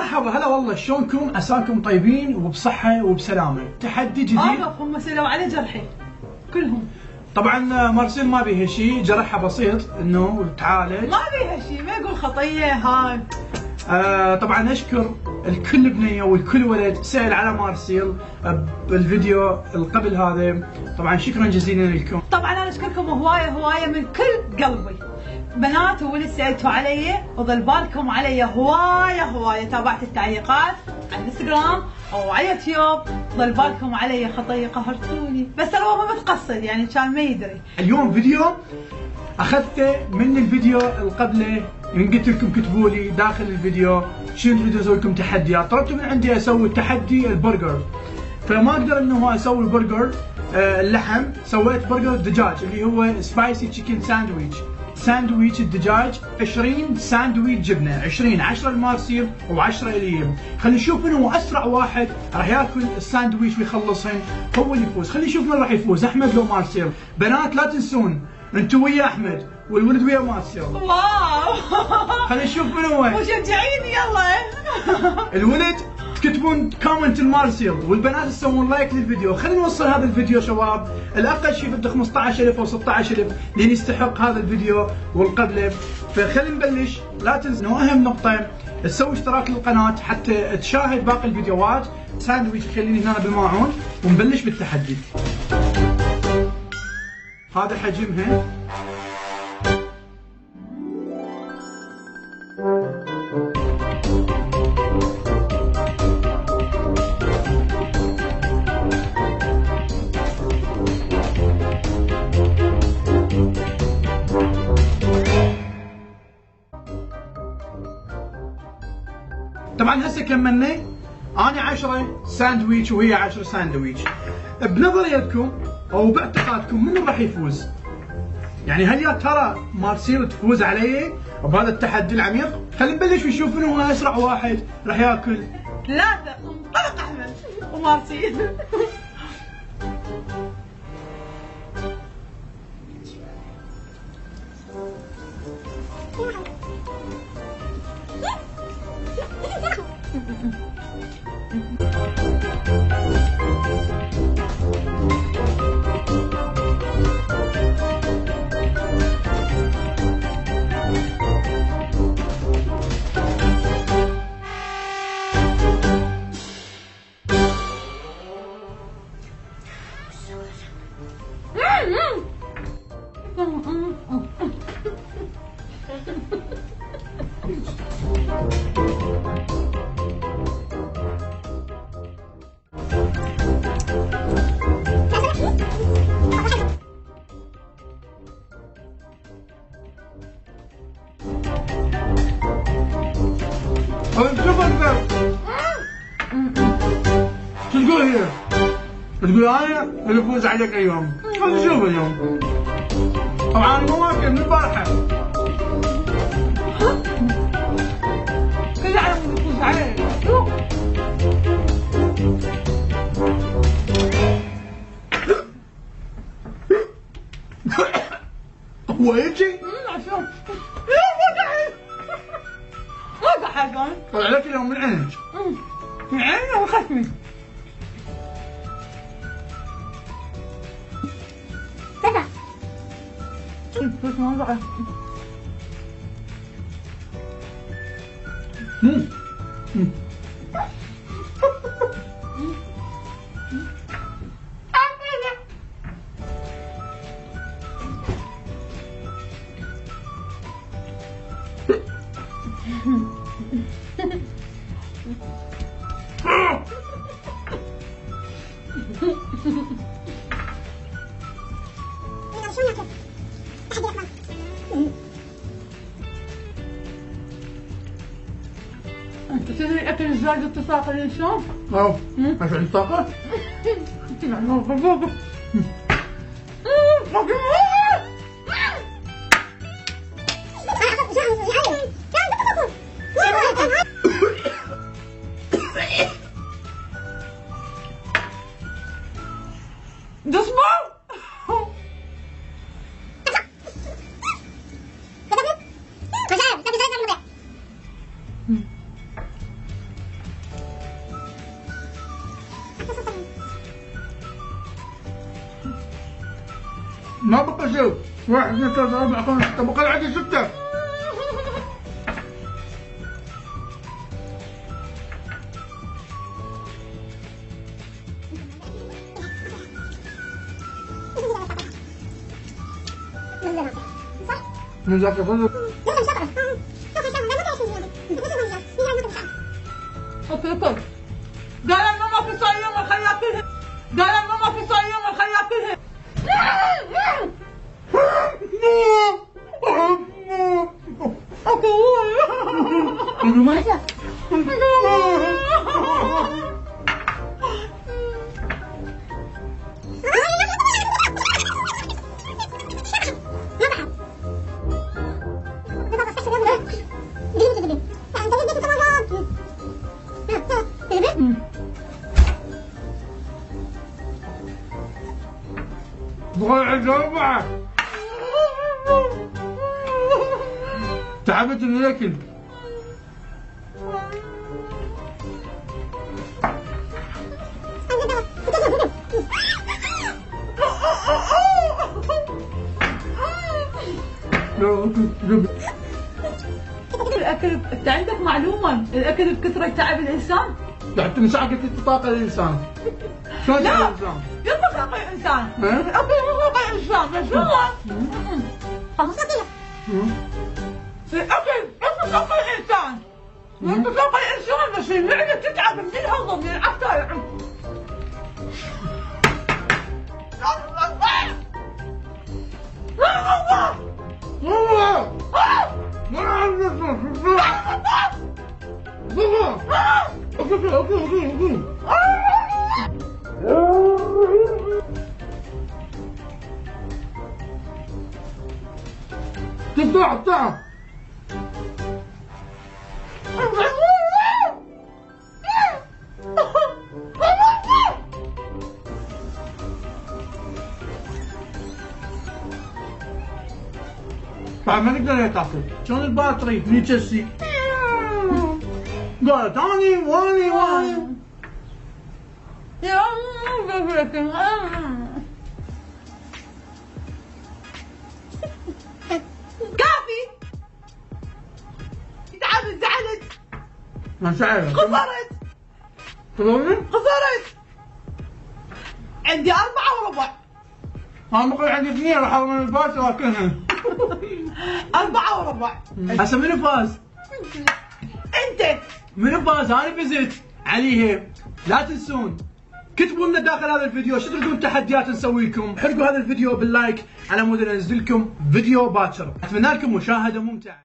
مرحبا هلا والله، شلونكم؟ عساكم طيبين وبصحة وبسلامة. تحدي جديد. هم سألوا على جرحي كلهم. طبعا مارسيل ما بيها شيء، جرحها بسيط انه تعالج. ما بيها شيء، ما يقول خطية هاي. طبعا اشكر الكل بنية والكل ولد سأل على مارسيل بالفيديو قبل هذا. طبعا شكرا جزيلا لكم. طبعا انا اشكركم هواية من كل قلبي. بنات وولد سألتوا علي وظل بالكم علي هواية. تابعت التعليقات على الانستغرام او على اليوتيوب، ظل بالكم علي خطية، قهرتوني. بس هو ما متقصد يعني، كان ما يدري. اليوم فيديو اخذته من الفيديو اللي قبله. من قلت لكم كتبوا لي داخل الفيديو شنو تريدوا اسوي لكم تحديات، طلبتوا من عندي اسوي تحدي البرجر، فما اقدر انه اسوي البرجر اللحم، سويت برجر الدجاج اللي هو سبايسي تشيكن ساندويتش الدجاج 20 ساندويتش جبنه، 20 10 المارسيل و10 الي. خلينا نشوف من هو اسرع واحد راح ياكل الساندويتش ويخلصهن هو اللي يفوز. خلينا نشوف من راح يفوز، احمد لو مارسيل. بنات لا تنسون انتوا ويا احمد والولد ويا مارسيل. واو خلينا نشوف من هو. مشجعين يلا. الولد تكتبون كومنت المارسيل والبنات تسوون لايك للفيديو. خلينا نوصل هذا الفيديو شباب الاقل شيء بده 15000 او 16000 لين يستحق هذا الفيديو والقبله. فخلينا نبلش. لا تنسوا اهم نقطه تسوي اشتراك للقناه حتى تشاهد باقي الفيديوهات. ساندويتش خليني هنا بالماعون ونبلش بالتحدي. هذا حجمها. طبعا هسه كملنا. انا 10 ساندويتش وهي 10 ساندويتش. بنظريتكم او باعتقادكم منو راح يفوز؟ يعني هل يا ترى مارسيل تفوز علي بهذا التحدي العميق؟ خلينا نبلش ونشوف منو هو اسرع واحد راح ياكل. 3 انطلق احمد ومارسيل. شو تقول هي؟ تقول انا اللي افوز عليك اليوم. خلينا نشوف اليوم. طبعا انا مو واكل من البارحه. كل عام يفوز علي. هو يجي؟ عشان ما ضحك. طلع لك اليوم من عينك. من عيني وخشمي. بس ما ضحك. انت تدري اكل الزايد الطاقة للشام؟ اه عشان الطاقة؟ تصبر. ما بقى شيء. 1 2 3 4 5 6 بقى عندي 6. نذاكر فضل. اوكي كل. قال ماما في صايم الخياط كلها. قال ماما في صايم الخياط كلها. بغى عند 4. تعبت من الاكل. الاكل انت عندك معلومه الاكل بكثره تعب الانسان؟ حتى من ساعة قلت طاقة الانسان. شلون تعب الانسان؟ يطلق طاقة الانسان. الاكل يطلق الانسان بس والله. الاكل يطلق طاقة الانسان. يطلق طاقة الانسان بس المعدة تتعب من الهضم من العفاية. تفضح بعد ما نقدر تاكل. شلون الباطري من تشسي؟ قالت اني واني يا بابلك كافي. تعبت زعلت. ما شعرت. قصرت. عندي 4:15. انا بقول عندي 2 راح اضمن الباس واكلها. 4:15. هسه منو فاز؟ انت. منو فاز؟ انا فزت عليها. لا تنسون كتبوا لنا داخل هذا الفيديو شو تريدون تحديات نسوي لكم. حرقوا هذا الفيديو باللايك على مود انزل لكم فيديو باكر. اتمنى لكم مشاهده ممتعه.